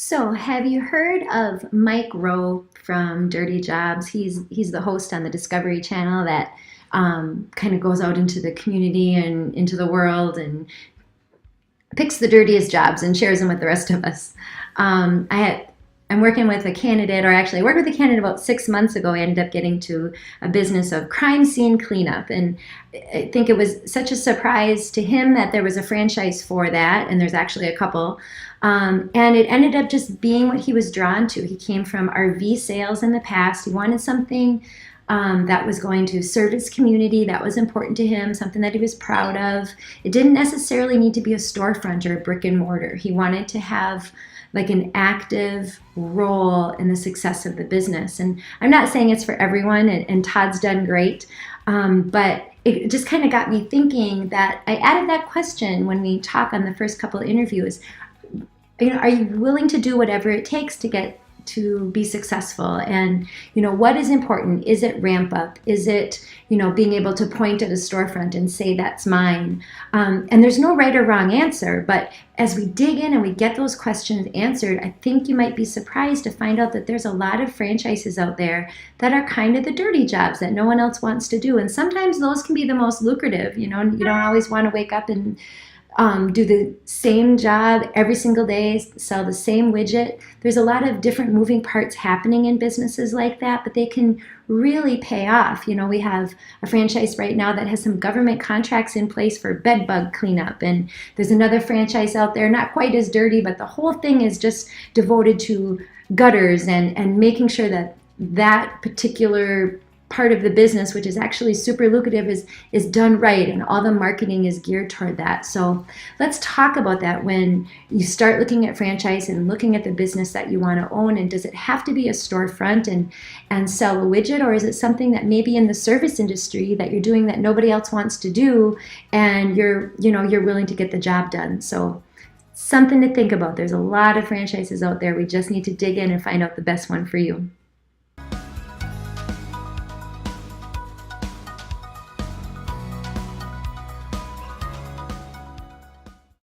So, have you heard of Mike Rowe from Dirty Jobs? He's the host on the Discovery Channel that kind of goes out into the community and into the world and picks the dirtiest jobs and shares them with the rest of us. I'm working with a candidate, or actually, I worked with a candidate about 6 months ago. I ended up getting to a business of crime scene cleanup, and I think it was such a surprise to him that there was a franchise for that, and there's actually a couple. And it ended up just being what he was drawn to. He came from RV sales in the past. He wanted something that was going to serve his community, that was important to him, something that he was proud of. It didn't necessarily need to be a storefront or a brick and mortar. He wanted to have like an active role in the success of the business. And I'm not saying it's for everyone, and Todd's done great, but it just kind of got me thinking that I added that question when we talk on the first couple of interviews. Are you willing to do whatever it takes to get to be successful? And what is important? Is it ramp up? Is it being able to point at a storefront and say that's mine? And there's no right or wrong answer, but as we dig in and we get those questions answered, I think you might be surprised to find out that there's a lot of franchises out there that are kind of the dirty jobs that no one else wants to do. And sometimes those can be the most lucrative. You don't always want to wake up and do the same job every single day, sell the same widget. There's a lot of different moving parts happening in businesses like that, but they can really pay off. We have a franchise right now that has some government contracts in place for bed bug cleanup, and there's another franchise out there, not quite as dirty, but the whole thing is just devoted to gutters and making sure that that particular part of the business, which is actually super lucrative, is done right, and all the marketing is geared toward that. So let's talk about that when you start looking at franchise and looking at the business that you want to own. And does it have to be a storefront and sell a widget, or is it something that maybe in the service industry that you're doing that nobody else wants to do, and you're willing to get the job done? So something to think about. There's a lot of franchises out there. We just need to dig in and find out the best one for you.